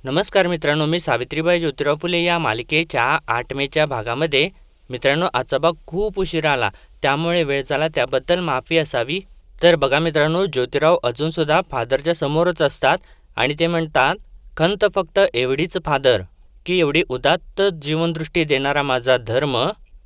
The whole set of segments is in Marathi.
नमस्कार मित्रांनो, मी सावित्रीबाई ज्योतिराव फुले या मालिकेच्या 8 मेच्या भागामध्ये मित्रांनो आजचा भाग खूप उशिरा आला, त्यामुळे वेळ झाला त्याबद्दल माफी असावी. तर बघा मित्रांनो, ज्योतिराव अजूनसुद्धा फादरच्या समोरच असतात आणि ते म्हणतात, खंत फक्त एवढीच फादर की एवढी उदात्त जीवनदृष्टी देणारा माझा धर्म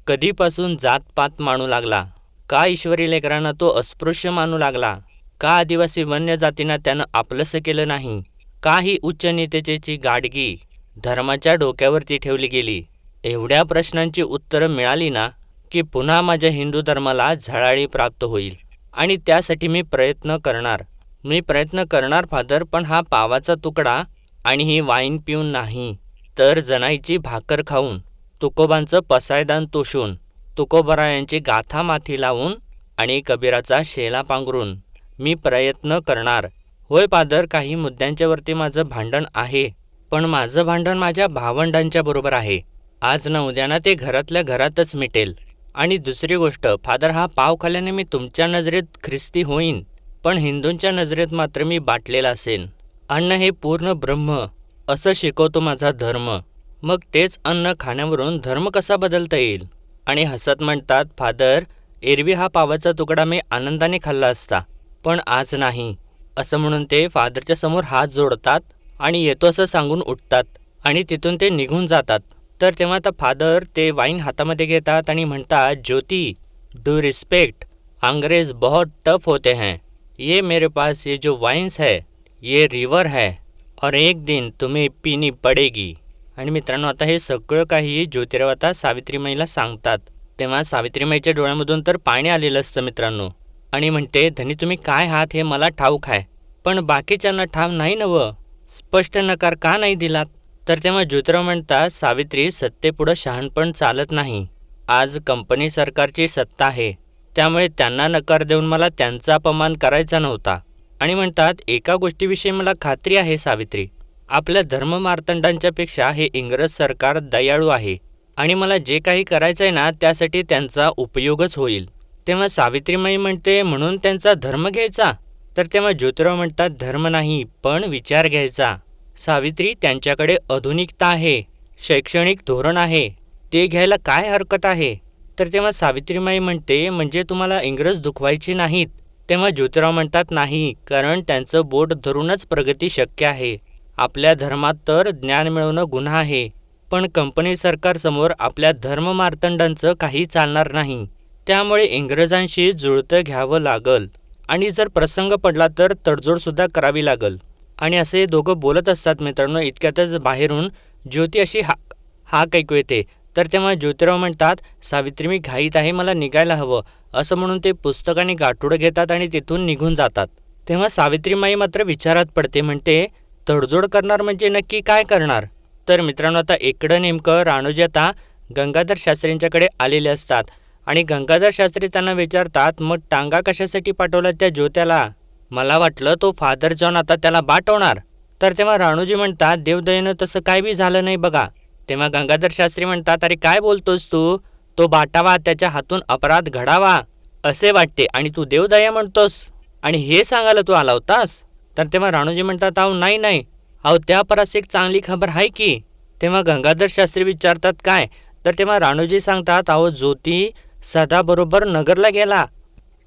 कधीपासून जातपात मानू लागला, का ईश्वरी लेकरांना तो अस्पृश्य मानू लागला, का आदिवासी वन्य जातींना त्यानं आपलंसं केलं नाही, काही उच्च नेतेची गाडगी धर्माच्या डोक्यावरती ठेवली गेली. एवढ्या प्रश्नांची उत्तरं मिळाली ना की पुन्हा माझ्या हिंदू धर्माला झळाळी प्राप्त होईल आणि त्यासाठी मी प्रयत्न करणार फादर, पण हा पावाचा तुकडा आणि ही वाईन पिऊन नाही, तर जनाईची भाकर खाऊन, तुकोबांचं पसायदान तोषून, तुकोबरायांची गाथा माथी लावून आणि कबीराचा शेला पांघरून मी प्रयत्न करणार. होय फादर, काही मुद्द्यांच्या वरती माझं भांडण आहे, पण माझं भांडण माझ्या भावंडांच्या बरोबर आहे. आज ना उद्या ना ते घरातल्या घरातच मिटेल. आणि दुसरी गोष्ट फादर, हा पाव खाल्ल्याने मी तुमच्या नजरेत ख्रिस्ती होईन, पण हिंदूंच्या नजरेत मात्र मी बाटलेला असेन. अन्न हे पूर्ण ब्रह्म असं शिकवतो माझा धर्म. मग तेच अन्न खाण्यावरून धर्म कसा बदलता येईल? आणि हसत म्हणतात, फादर, एरवी हा पावाचा तुकडा मी आनंदाने खाल्ला असता, पण आज नाही. असं म्हणून ते फादरच्या समोर हात जोडतात आणि येतो असं सांगून उठतात आणि तिथून ते निघून जातात. तर तेव्हा आता फादर ते वाईन हातामध्ये घेतात आणि म्हणतात, ज्योती, डू रिस्पेक्ट, अंग्रेज बहुत टफ होते हैं. ये मेरे पास ये जो वाइन्स है ये रिवर है और एक दिन तुम्हें पीनी पडेगी. आणि मित्रांनो, आता हे सगळं काही ज्योतिराव आता सावित्रीमाईला सांगतात. तेव्हा सावित्रीमाईच्या डोळ्यामधून तर पाणी आलेलं असतं मित्रांनो, आणि म्हणते, धनी तुम्ही काय आहात हे मला ठाऊक आहे, पण बाकीच्यांना ठाव नाही नवं, स्पष्ट नकार का नाही दिलात? तर तेव्हा ज्योतिराव म्हणतात, सावित्री, सत्तेपुढं शहाणपण चालत नाही. आज कंपनी सरकारची सत्ता आहे, त्यामुळे त्यांना नकार देऊन मला त्यांचा अपमान करायचा नव्हता. आणि म्हणतात, एका गोष्टीविषयी मला खात्री आहे सावित्री, आपल्या धर्ममार्तंडांच्या पेक्षा हे इंग्रज सरकार दयाळू आहे आणि मला जे काही करायचं आहे ना त्यासाठी त्यांचा उपयोगच होईल. तेव्हा सावित्रीमाई म्हणते, म्हणून त्यांचा धर्म घ्यायचा? तर तेव्हा ज्योतिराव म्हणतात, धर्म नाही पण विचार घ्यायचा. सावित्री, त्यांच्याकडे आधुनिकता आहे, शैक्षणिक धोरण आहे, ते घ्यायला काय हरकत आहे? तर तेव्हा सावित्रीमाई म्हणते, म्हणजे तुम्हाला इंग्रज दुखवायचे नाहीत? तेव्हा ज्योतिराव म्हणतात, नाही, कारण त्यांचं बोट धरूनच प्रगती शक्य आहे. आपल्या धर्मात तर ज्ञान मिळवणं गुन्हा आहे, पण कंपनी सरकारसमोर आपल्या धर्ममार्तंडांचं काही चालणार नाही. त्यामुळे इंग्रजांशी जुळतं घ्यावं लागल आणि जर प्रसंग पडला तर तडजोडसुद्धा करावी लागल. आणि असे दोघं बोलत असतात मित्रांनो. इतक्यातच बाहेरून ज्योती अशी हाक ऐकू येते. तर तेव्हा ज्योतिराव म्हणतात, सावित्री, मी घाईत आहे, मला निघायला हवं. असं म्हणून ते पुस्तक आणि गाठोडं घेतात आणि तिथून निघून जातात. तेव्हा सावित्रीमाई मात्र विचारात पडते. म्हणते, तडजोड करणार म्हणजे नक्की काय करणार? तर मित्रांनो, आता इकडं नेमकं राणोजी आता गंगाधर शास्त्रींच्याकडे आलेले असतात आणि गंगाधर शास्त्री त्यांना विचारतात, मग टांगा कशासाठी पाठवला त्या ज्योत्याला? मला वाटलं तो फादर जाऊन आता त्याला बाटवणार. तर तेव्हा राणोजी म्हणतात, देवदयेनं तसं काय बी झालं नाही बघा. तेव्हा गंगाधर शास्त्री म्हणतात, अरे काय बोलतोस तू? तो बाटावा, त्याच्या हातून अपराध घडावा असे वाटते आणि तू देवदया म्हणतोस आणि हे सांगायला तू आला होतास? तर तेव्हा राणोजी म्हणतात, अहो नाही, अहो त्या परास एक चांगली खबर आहे की. तेव्हा गंगाधर शास्त्री विचारतात, काय? तर तेव्हा राणोजी सांगतात, अहो ज्योती सदाबरोबर नगरला गेला.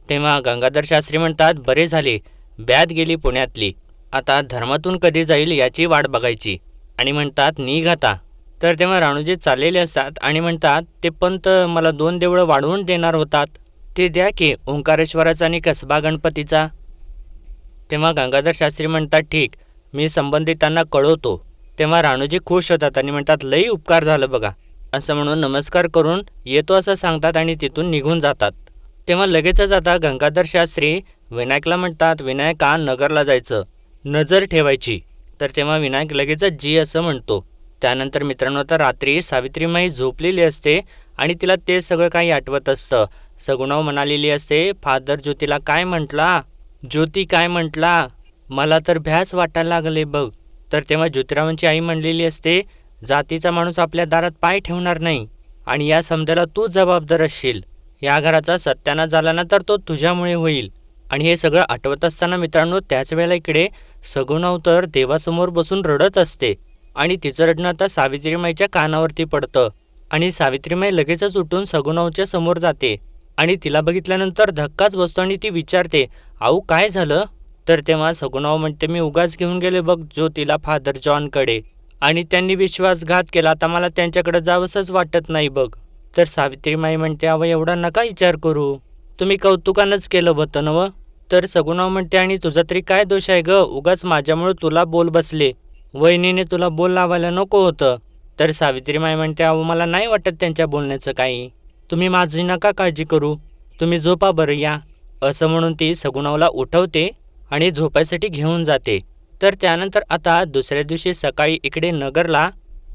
तेव्हा गंगाधर शास्त्री म्हणतात, बरे झाले, ब्याद गेली पुण्यातली, आता धर्मातून कधी जाईल याची वाट बघायची. आणि म्हणतात, निघ आता. तर तेव्हा राणोजी चाललेले असतात आणि म्हणतात, ते पंत मला 2 देवळं वाढवून देणार होतात, ते द्या की, ओंकारेश्वराचा आणि कसबा गणपतीचा. तेव्हा गंगाधर शास्त्री म्हणतात, ठीक, मी संबंधितांना कळवतो. तेव्हा राणोजी खुश होतात आणि म्हणतात, लई उपकार झालं बघा, असं म्हणून नमस्कार करून येतो असं सांगतात आणि तिथून निघून जातात. तेव्हा लगेचच आता गंगाधर शास्त्री विनायकला म्हणतात, विनायका, नगरला जायचं, नजर ठेवायची. तर तेव्हा विनायक लगेचच जी असं म्हणतो. त्यानंतर मित्रांनो, आता रात्री सावित्रीमाई झोपलेली असते आणि तिला ते सगळं काही आठवत असतं. सगुणाव म्हणालेली असते, फादर ज्योतीला काय म्हटला? ज्योती काय म्हटला? मला तर भ्याच वाटायला लागले बघ. तर तेव्हा ज्योतिरावांची आई म्हणलेली असते, जातीचा माणूस आपल्या दारात पाय ठेवणार नाही आणि या समजायला तू जबाबदार असशील. या घराचा सत्यानाश झाला ना तर तो तुझ्यामुळे होईल. आणि हे सगळं आठवत असताना मित्रांनो, त्याच वेळेला इकडे सगुणाव तर देवासमोर बसून रडत असते. आणि तिचं रडणं आता सावित्रीमाईच्या कानावरती पडतं आणि सावित्रीमाई लगेचच उठून सगुणाच्या समोर जाते आणि तिला बघितल्यानंतर धक्काच बसतो आणि ती विचारते, आऊ काय झालं? तर तेव्हा सगुणाव म्हणते, मी उगाच घेऊन गेले बघ ज्योतीला फादर जॉनकडे आणि त्यांनी विश्वासघात केला, आता मला त्यांच्याकडे जावंसंच वाटत नाही बघ. तर सावित्रीमाई म्हणते, अव एवढा नका विचार करू, तुम्ही कौतुकानंच केलं होतं नवं. तर सगुणाव म्हणते, आणि तुझा तरी काय दोष आहे ग, उगाच माझ्यामुळे तुला बोल बसले, वहिनीने तुला बोल लावायला नको होतं. तर सावित्रीमाई म्हणते, अहो मला नाही वाटत त्यांच्या बोलण्याचं काही, तुम्ही माझी नका काळजी करू, तुम्ही झोपा बरं या. असं म्हणून ती सगुणावला उठवते आणि झोपायसाठी घेऊन जाते. तर त्यानंतर आता दुसऱ्या दिवशी सकाळी इकडे नगरला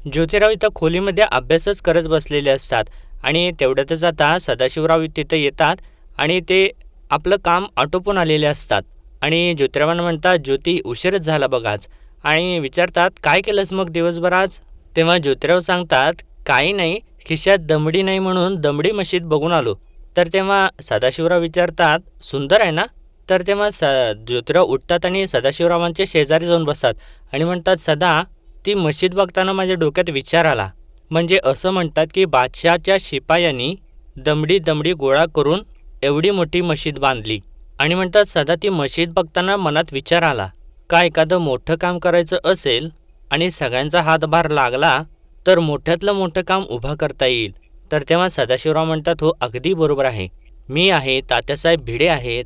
ज्योतिराव इथं खोलीमध्ये अभ्यासच करत बसलेले असतात आणि तेवढ्यातच आता सदाशिवराव तिथं येतात आणि ते आपलं काम आटोपून आलेले असतात आणि ज्योतिरावांना म्हणतात, ज्योती उशीरच झाला बघ आज, आणि विचारतात काय केलंस मग दिवसभर आज? तेव्हा ज्योतिराव सांगतात, काही नाही, खिशात दमडी नाही म्हणून दमडी मशीद बघून आलो. तर तेव्हा सदाशिवराव विचारतात, सुंदर आहे ना? तर तेव्हा ज्योतिराव उठतात आणि सदाशिवरावांच्या शेजारी जाऊन बसतात आणि म्हणतात, सदा, ती मशीद बघताना माझ्या डोक्यात विचार आला. म्हणजे असं म्हणतात की बादशहाच्या शिपायांनी दमडी दमडी गोळा करून एवढी मोठी मशीद बांधली आणि म्हणतात, सदा ती मशीद बघताना मनात विचार आला, का एखादं मोठं काम करायचं असेल आणि सगळ्यांचा हातभार लागला तर मोठ्यातलं मोठं काम उभं करता येईल. तर तेव्हा सदाशिवराव म्हणतात, हो अगदी बरोबर आहे, मी आहे, तात्यासाहेब भिडे आहेत,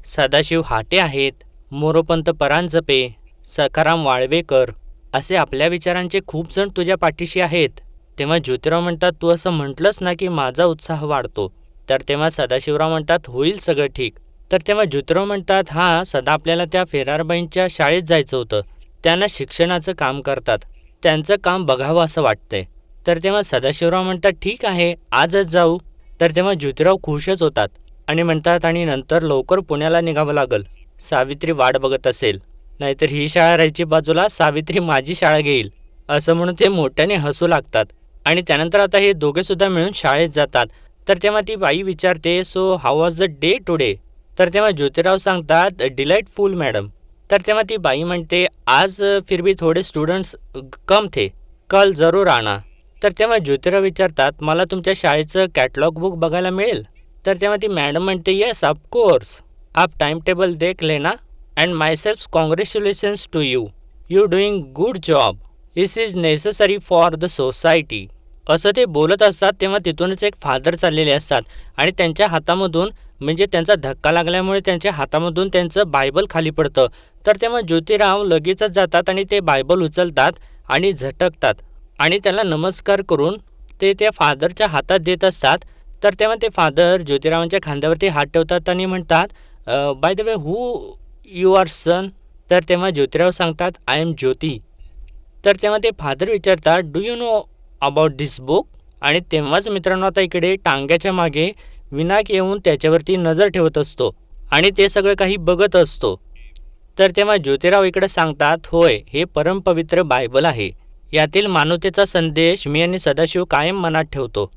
सदाशिव हाटे आहेत, मोरोपंत परांजपे, सखाराम वाळवेकर असे आपल्या विचारांचे खूप जण तुझ्या पाठीशी आहेत. तेव्हा ज्योतिराव म्हणतात, तू असं म्हटलंस ना की माझा उत्साह वाढतो. तर तेव्हा सदाशिवराव म्हणतात, होईल सगळं ठीक. तर तेव्हा ज्योतिराव म्हणतात, हां सदा आपल्याला त्या फेरारबाईंच्या शाळेत जायचं होतं, त्यांना शिक्षणाचं काम करतात, त्यांचं काम बघावं असं वाटतंय. तर तेव्हा सदाशिवराव म्हणतात, ठीक आहे आजच जाऊ. तर तेव्हा ज्योतिराव खुशच होतात आणि म्हणतात, आणि नंतर लवकर पुण्याला निघावं लागल, सावित्री वाट बघत असेल, नाहीतर ही शाळा राहायची बाजूला, सावित्री माझी शाळा घेईल. असं म्हणून ते मोठ्याने हसू लागतात आणि त्यानंतर आता हे दोघे सुद्धा मिळून शाळेत जातात. तर तेव्हा ती बाई विचारते, so how was the day today? तर तेव्हा ज्योतिराव सांगतात, डिलाइटफुल मॅडम. तर तेव्हा ती बाई म्हणते, आज फिर भी थोडे स्टुडंट्स कम थे, कल जरूर आना. तर तेव्हा ज्योतिराव विचारतात, मला तुमच्या शाळेचं कॅटलॉग बुक बघायला मिळेल? तर तेव्हा ती मॅडम म्हणते, येस ऑफकोर्स, आप टाइम टेबल देख लेना and myself congratulations to you, you doing good job, this is necessary for the society. असं ते बोलत असतात तेव्हा तिथूनच एक फादर चाललेले असतात आणि त्यांच्या हातामधून, म्हणजे त्यांचा धक्का लागल्यामुळे त्यांच्या हातामधून त्यांचं बायबल खाली पडतं. तर तेव्हा ज्योतिराव लगेचच जातात आणि ते बायबल उचलतात आणि झटकतात आणि त्याला नमस्कार करून ते त्या फादरच्या हातात देत असतात. तर तेव्हा ते फादर ज्योतिरावांच्या खांद्यावरती हात ठेवतात आणि म्हणतात, by the way who you are son? तर तेव्हा ज्योतिराव सांगतात, आय एम ज्योती. तर तेव्हा ते फादर विचारतात, do you know about this book? आणि तेव्हाच मित्रांनो आता इकडे टांग्याच्या मागे विनायक येऊन त्याच्यावरती नजर ठेवत असतो आणि ते सगळं काही बघत असतो. तर तेव्हा ज्योतिराव इकडे सांगतात, होय हे परमपवित्र बायबल आहे, यातील मानवतेचा संदेश मी आणि सदाशिव कायम मनात ठेवतो.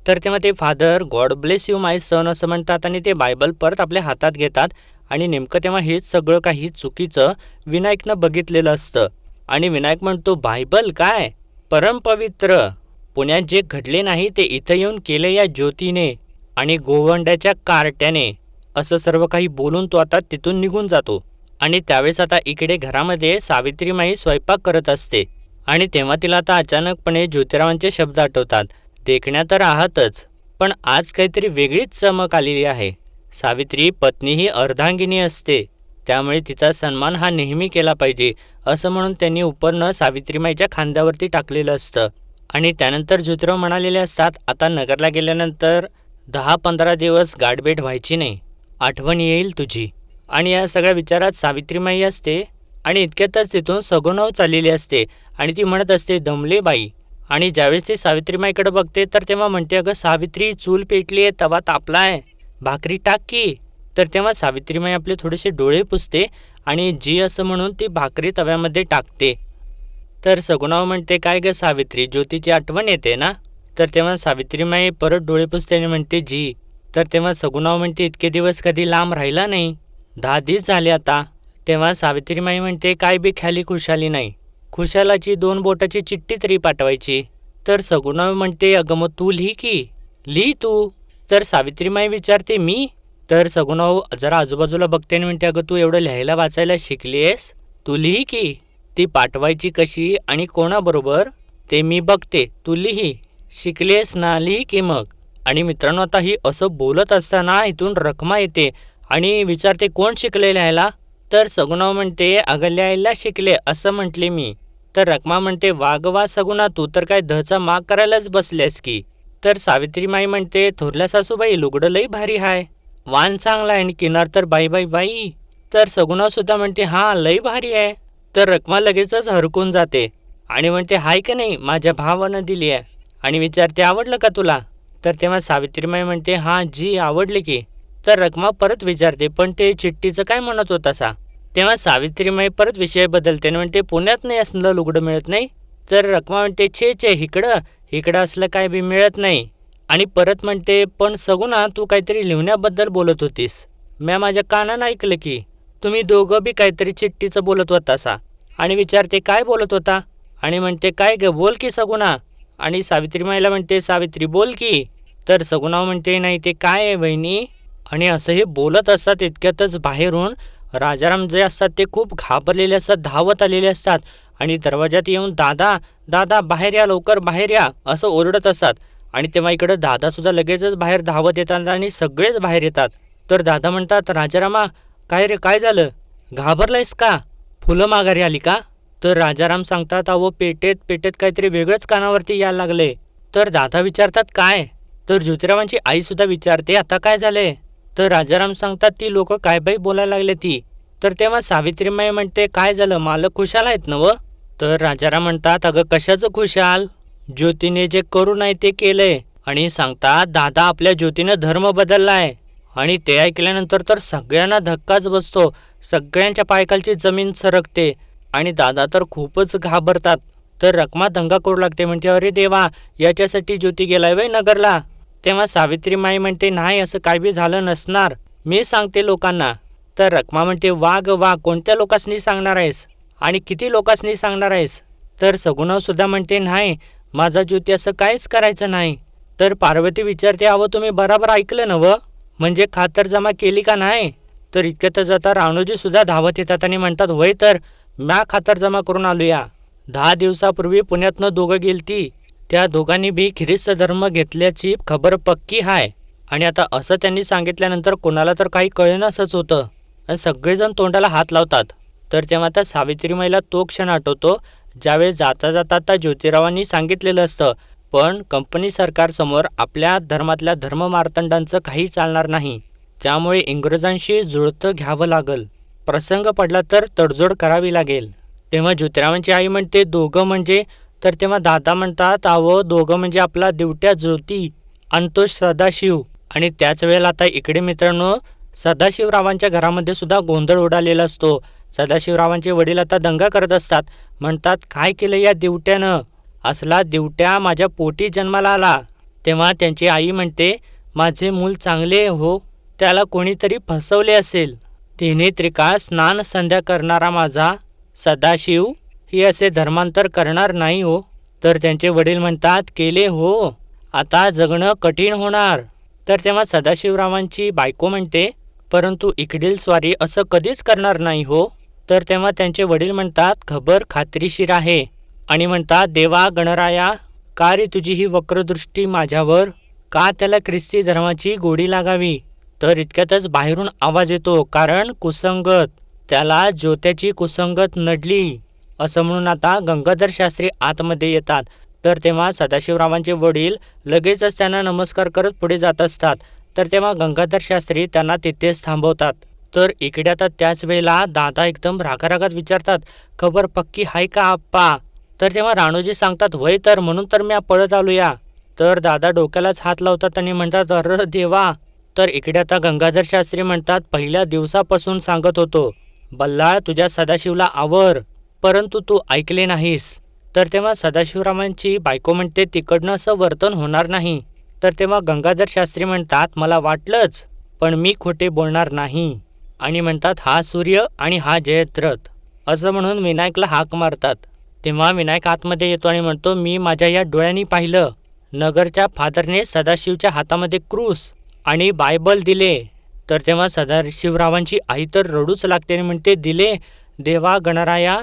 तर तेव्हा ते father God bless you my son असं म्हणतात आणि ते बायबल परत आपल्या हातात घेतात आणि नेमकं तेव्हा हेच सगळं काही चुकीचं विनायकनं बघितलेलं असतं आणि विनायक म्हणतो, बायबल काय परमपवित्र, पुण्यात जे घडले नाही ते इथं येऊन केले या ज्योतीने आणि गोवंड्याच्या कार्ट्याने, असं सर्व काही बोलून तो आता तिथून निघून जातो. आणि त्यावेळेस आता इकडे घरामध्ये सावित्रीमाई स्वयंपाक करत असते आणि तेव्हा तिला आता अचानकपणे ज्योतिरावांचे शब्द आठवतात, देखण्या तर आहातच, पण आज काहीतरी वेगळीच चमक आलेली आहे. सावित्री पत्नी ही अर्धांगिनी असते, त्यामुळे तिचा सन्मान हा नेहमी केला पाहिजे, असं म्हणून त्यांनी उपरनं सावित्रीमाईच्या खांद्यावरती टाकलेलं असतं. आणि त्यानंतर ज्योतिराव म्हणालेले असतात, आता नगरला गेल्यानंतर 10-15 दिवस गाठभेट व्हायची नाही, आठवण येईल तुझी. आणि या सगळ्या विचारात सावित्रीमाई असते आणि इतक्यातच तिथून सगुणाव चाललेली असते आणि ती म्हणत असते, दमले बाई. आणि ज्यावेळेस ती सावित्रीमाईकडे बघते तर तेव्हा म्हणते, अगं सावित्री, चूल पेटली आहे, तवा तापलाय, भाकरी टाक की. तर तेव्हा सावित्रीमाई आपले थोडेसे डोळे पुसते आणि जी असं म्हणून ती भाकरी तव्यामध्ये टाकते. तर सगुणाव म्हणते, काय ग सावित्री, ज्योतीची आठवण येते ना? तर तेव्हा सावित्रीमाई परत डोळे पुसते आणि म्हणते, जी. तर तेव्हा सगुणाव म्हणते, इतके दिवस कधी लांब राहिला नाही, 10 दिवस झाले आता. तेव्हा सावित्रीमाई म्हणते, काय बी ख्याली खुशाली नाही, खुशालाची 2 बोटाची चिठ्ठी तरी पाठवायची. तर सगुणा म्हणते अगं मग तू लिही की. लिही तू. तर सावित्रीमाई विचारते मी. तर सगुणा जरा आजूबाजूला बघते आणि म्हणते अगं तू एवढं लिहायला वाचायला शिकलीयस, तू लिही की. ती पाठवायची कशी आणि कोणाबरोबर ते मी बघते, तू लिही. शिकलीयस ना, लिही की मग. आणि मित्रांनो आता ही असं बोलत असताना इथून रखमा येते आणि विचारते कोण शिकले लिहायला. तर सगुणा म्हणते अगं लिहायला शिकले असं म्हटले मी. तर रखमा म्हणते वाग वा सगुणा, तू तर काय धचा माग करायलाच बसलेस की. तर सावित्रीमाई म्हणते थोरल्या सासूबाई लुगडं लई भारी हाय, वाण चांगला आहे आणि किनार तर बाई बाई बाई. तर सगुणा सुद्धा म्हणते हां लई भारी आहे. तर रखमा लगेचच हरकून जाते आणि म्हणते हाय का नाही माझ्या भावानं दिली आहे आणि विचारते आवडलं का तुला. तर तेव्हा सावित्रीमाई म्हणते हां जी आवडले की. तर रखमा परत विचारते पण ते चिठ्ठीचं काय म्हणत होतासा. तेव्हा सावित्रीमाई परत विषय बदलते आणि म्हणते पुण्यात नाही असलं लुगडं मिळत नाही. तर रखमा म्हणते छे छे इकडं असलं काय बी मिळत नाही. आणि परत म्हणते पण सगुणा तू काहीतरी लिहिण्याबद्दल बोलत होतीस, म्या माझ्या कानानं ऐकलं की. तुम्ही दोघं बी काहीतरी चिठ्ठीचं बोलत होतासा. आणि विचारते काय बोलत होता आणि म्हणते काय ग बोल की सगुणा. आणि सावित्रीमाईला म्हणते सावित्री बोल की. तर सगुणा म्हणते नाही ते काय आहे वहिनी. आणि असं हे बोलत असतात इतक्यातच बाहेरून राजाराम जे असतात ते खूप घाबरलेले असतात, धावत आलेले असतात आणि दरवाजात येऊन दादा दादा बाहेर या लवकर बाहेर या असं ओरडत असतात. आणि तेव्हा इकडं दादासुद्धा लगेचच बाहेर धावत येतात आणि सगळेच बाहेर येतात. तर दादा म्हणतात राजारामा काय रे काय झालं, घाबरलायस का, फुलं माघारी आली का. तर राजाराम सांगतात अहो पेटेत काहीतरी वेगळंच कानावरती यायला लागले. तर दादा विचारतात काय. तर ज्योतिरावांची आईसुद्धा विचारते आता काय झालंय. तर राजाराम सांगतात ती लोक काय बाई बोलायला लागले ती. तर तेव्हा सावित्रीमाई म्हणते काय झालं मालक खुशाल आहेत ना व. तर राजाराम म्हणतात अगं कशाचं खुशाल, ज्योतीने जे करू नाही ते केलंय. आणि सांगतात दादा आपल्या ज्योतीनं धर्म बदललाय. आणि ते ऐकल्यानंतर तर सगळ्यांना धक्काच बसतो, सगळ्यांच्या पायखालची जमीन सरकते आणि दादा तर खूपच घाबरतात. तर रखमा दंगा करू लागते, म्हणते अरे देवा याच्यासाठी ज्योती गेलाय वय नगरला. तेव्हा सावित्रीमाई म्हणते नाही असं काय बी झालं नसणार, मी सांगते लोकांना. तर रखमा म्हणते वा कोणत्या लोकांनी सांगणार आहेस आणि किती लोकांनी सांगणार आहेस. तर सगुणा सुद्धा म्हणते नाही माझा ज्योती असं काहीच करायचं नाही. तर पार्वती विचारते अहो तुम्ही बराबर ऐकलं ना व, म्हणजे खातरजमा केली का नाही. तर इतक्यात जाता राणूजी सुद्धा धावत येतात आणि म्हणतात वय तर म्या खातरजमा करून आलोया. 10 दिवसापूर्वी पुण्यातनं दोघं गेलती, त्या दोघांनी बी ख्रिस्त धर्म घेतल्याची खबर पक्की हाय. आणि आता असं त्यांनी सांगितल्यानंतर कोणाला तर काही कळेनासच होतं आणि सगळेजण तोंडाला हात लावतात. तर तेव्हा त्या सावित्रीमाईला तो क्षण आठवतो ज्यावेळेस जाता जाता ज्योतिरावांनी सांगितलेलं असतं पण कंपनी सरकारसमोर आपल्या धर्मातल्या धर्ममार्तंडांचं काही चालणार नाही, त्यामुळे इंग्रजांशी जुळतं घ्यावं लागल, प्रसंग पडला तर तडजोड करावी लागेल. तेव्हा ज्योतिरावांची आई म्हणते दोघं म्हणजे. तर तेव्हा दादा म्हणतात अहो दोघं म्हणजे आपला दिवट्या ज्योती आणि तो सदाशिव. आणि त्याच वेळेला आता इकडे मित्रांनो सदाशिवरावांच्या घरामध्ये सुद्धा गोंधळ उडालेला असतो. सदाशिवरावांचे वडील आता दंगा करत असतात, म्हणतात काय केलं या दिवट्यानं, असला दिवट्या माझ्या पोटी जन्माला आला. तेव्हा त्यांची आई म्हणते माझे मूल चांगले हो, त्याला कोणीतरी फसवले असेल. तिने त्रिकाळ स्नान संध्या करणारा माझा सदाशिव ही असे धर्मांतर करणार नाही हो. तर त्यांचे वडील म्हणतात केले हो, आता जगणं कठीण होणार. तर तेव्हा सदाशिवरावांची बायको म्हणते परंतु इकडील स्वारी असं कधीच करणार नाही हो. तर तेव्हा त्यांचे वडील म्हणतात खबर खात्रीशीर आहे आणि म्हणतात देवा गणराया का रे तुझी ही वक्रदृष्टी माझ्यावर, का त्याला ख्रिस्ती धर्माची गोडी लागावी. तर इतक्यातच बाहेरून आवाज येतो कारण कुसंगत, त्याला ज्योत्याची कुसंगत नडली असं म्हणून आता गंगाधर शास्त्री आतमध्ये येतात. तर तेव्हा सदाशिवरावांचे वडील लगेचच त्यांना नमस्कार करत पुढे जात असतात. तर तेव्हा गंगाधर शास्त्री त्यांना तिथेच थांबवतात. तर इकडे आता त्याच वेळेला दादा एकदम रागारागात विचारतात खबर पक्की हाय का आप्पा. तर तेव्हा राणूजी सांगतात वय तर म्हणून तर मी पळत आलोया. तर दादा डोक्यालाच हात लावतात आणि म्हणतात अरे देवा. तर इकडे आता गंगाधर शास्त्री म्हणतात पहिल्या दिवसापासून सांगत होतो बल्लाळ तुझ्या सदाशिवला आवर, परंतु तू ऐकले नाहीस. तर तेव्हा सदाशिवरावांची बायको म्हणते तिकडनं असं वर्तन होणार नाही. तर तेव्हा गंगाधर शास्त्री म्हणतात मला वाटलंच पण मी खोटे बोलणार नाही. आणि म्हणतात हा सूर्य आणि हा जयद्रथ असं म्हणून विनायकला हाक मारतात. तेव्हा विनायक आतमध्ये येतो आणि म्हणतो, मी माझ्या या डोळ्यांनी पाहिलं, नगरच्या फादरने सदाशिवच्या हातामध्ये क्रूस आणि बायबल दिले. तर तेव्हा सदाशिवरावांची आई तर रडूच लागते आणि म्हणते, दिले देवा गणराया,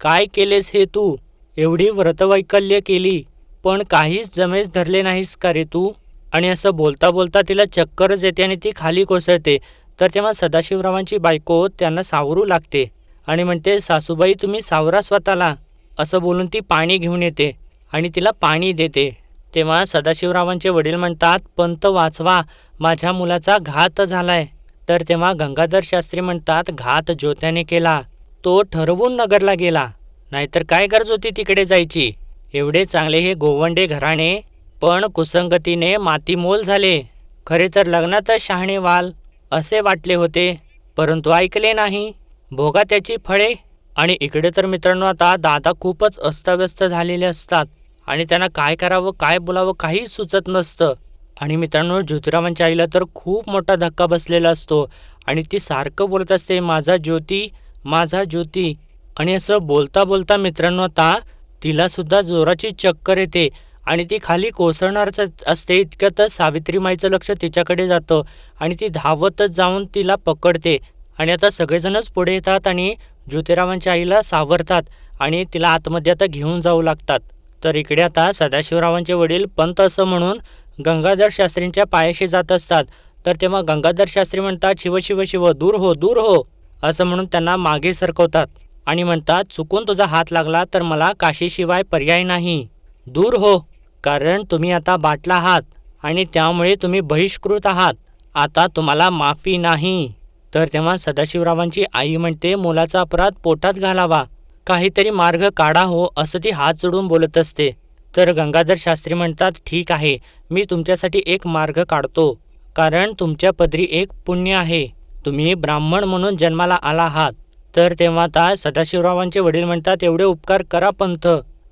काय केलेस हे तू? एवढी व्रतवैकल्य केली पण काहीच जमेस धरले नाहीस का रे तू? आणि असं बोलता बोलता तिला चक्करच येते आणि ती खाली कोसळते. तर तेव्हा सदाशिवरावांची बायको त्यांना सावरू लागते आणि म्हणते, सासूबाई तुम्ही सावरा स्वतःला. असं बोलून ती पाणी घेऊन येते आणि तिला पाणी देते. तेव्हा सदाशिवरावांचे वडील म्हणतात, पंत वाचवा, माझ्या मुलाचा घात झालाय. तर तेव्हा गंगाधर शास्त्री म्हणतात, घात ज्योत्याने केला, तो ठरवून नगरला गेला, नाहीतर काय गरज होती तिकडे जायची? एवढे चांगले हे गोवंडे घराणे पण कुसंगतीने मातीमोल झाले. खरे तर लग्नातच शहाणे वाल असे वाटले होते, परंतु ऐकले नाही. भोगा त्याची फळे. आणि इकडे तर मित्रांनो आता दादा खूपच अस्ताव्यस्त झालेले असतात आणि त्यांना काय करावं काय बोलावं काही सुचत नसतं. आणि मित्रांनो ज्योतिरावांच्या आईला तर खूप मोठा धक्का बसलेला असतो आणि ती सारखं बोलत असते, माझा ज्योती, माझा ज्योती. आणि असं बोलता बोलता मित्रांनो आता तिला सुद्धा जोराची चक्कर येते आणि ती खाली कोसळणारच असते. इतक्यातच सावित्रीमाईचं लक्ष तिच्याकडे जातं आणि ती धावतच जाऊन तिला पकडते. आणि आता सगळेजणच पुढे येतात आणि ज्योतिरावांच्या आईला सावरतात आणि तिला आतमध्ये आता घेऊन जाऊ लागतात. तर इकडे आता सदाशिवरावांचे वडील पंत असं म्हणून गंगाधर शास्त्रींच्या पायाशी जात असतात. तर तेव्हा गंगाधर शास्त्री म्हणतात, शिव शिव शिव, दूर हो दूर हो, असं म्हणून त्यांना मागे सरकवतात आणि म्हणतात, चुकून तुझा हात लागला तर मला काशीशिवाय पर्याय नाही, दूर हो, कारण तुम्ही आता बाटला आहात आणि त्यामुळे तुम्ही बहिष्कृत आहात, आता तुम्हाला माफी नाही. तर तेव्हा सदाशिवरावांची आई म्हणते, मुलाचा अपराध पोटात घालावा, काहीतरी मार्ग काढा हो, असं ती हात जोडून बोलत असते. तर गंगाधर शास्त्री म्हणतात, ठीक आहे, मी तुमच्यासाठी एक मार्ग काढतो, कारण तुमच्या पदरी एक पुण्य आहे, तुम्ही ब्राह्मण म्हणून जन्माला आला आहात. तर तेव्हा आता सदाशिवरावांचे वडील म्हणतात, एवढे उपकार करा पंथ.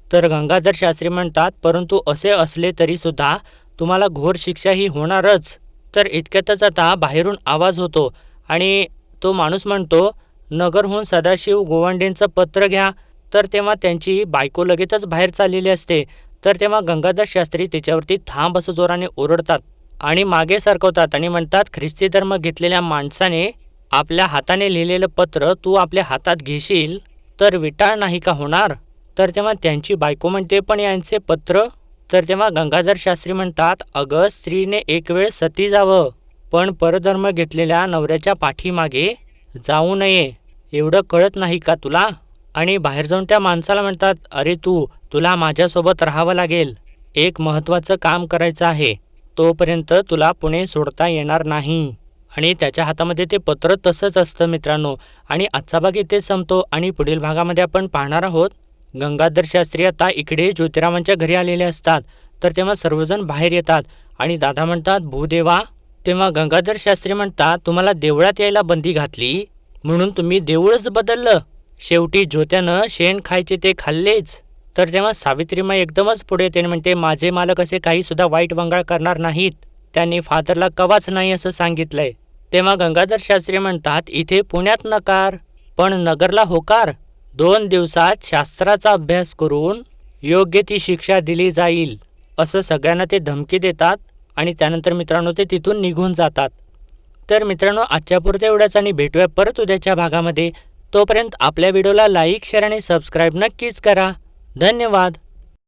तर गंगाधर शास्त्री म्हणतात, परंतु असे असले तरी सुद्धा तुम्हाला घोर शिक्षा ही होणारच. तर इतक्यातच आता बाहेरून आवाज होतो आणि तो माणूस म्हणतो, नगरहून सदाशिव गोवंडेंचं पत्र घ्या. तर तेव्हा त्यांची बायको लगेचच बाहेर चाललेली असते. तर तेव्हा गंगाधर शास्त्री तिच्यावरती थांब असं जोराने ओरडतात आणि मागे सरकवतात आणि म्हणतात, ख्रिस्ती धर्म घेतलेल्या माणसाने आपल्या हाताने लिहिलेलं पत्र तू आपल्या हातात घेशील तर विटाळ नाही का होणार? तर तेव्हा त्यांची बायको म्हणते, पण यांचे पत्र? तर तेव्हा गंगाधर शास्त्री म्हणतात, अगं स्त्रीने एक वेळ सती जावं, पण परधर्म घेतलेल्या नवऱ्याच्या पाठीमागे जाऊ नये, एवढं कळत नाही का तुला? आणि बाहेर जाऊन त्या माणसाला म्हणतात, अरे तुला माझ्यासोबत राहावं लागेल, एक महत्त्वाचं काम करायचं आहे, तोपर्यंत तुला पुणे सोडता येणार नाही. आणि त्याच्या हातामध्ये ते पत्र तसंच असतं मित्रांनो. आणि आजचा भाग इथेच संपतो आणि पुढील भागामध्ये आपण पाहणार आहोत, गंगाधर शास्त्री आता इकडे ज्योतिरावांच्या घरी आलेले असतात. तर तेव्हा सर्वजण बाहेर येतात आणि दादा म्हणतात, भूदेवा. तेव्हा गंगाधर शास्त्री म्हणतात, तुम्हाला देवळात यायला बंदी घातली म्हणून तुम्ही देऊळच बदललं, शेवटी ज्योत्यानं शेण खायचे ते खाल्लेच. तर तेव्हा सावित्रीमाई एकदमच पुढे येते आणि म्हणते, माझे मालक असे काही सुद्धा वाईट वंगाळ करणार नाहीत, त्यांनी फादरला कवाच नाही असं सांगितलंय. तेव्हा गंगाधर शास्त्री म्हणतात, इथे पुण्यात नकार पण नगरला होकार, 2 दिवसात शास्त्राचा अभ्यास करून योग्य ती शिक्षा दिली जाईल, असं सगळ्यांना ते धमकी देतात आणि त्यानंतर मित्रांनो ते तिथून निघून जातात. तर मित्रांनो आजच्या पुरते एवढ्याच आणि भेटूया परत उद्याच्या भागामध्ये. तोपर्यंत आपल्या व्हिडिओला लाईक, शेअर आणि सबस्क्राईब नक्कीच करा. धन्यवाद.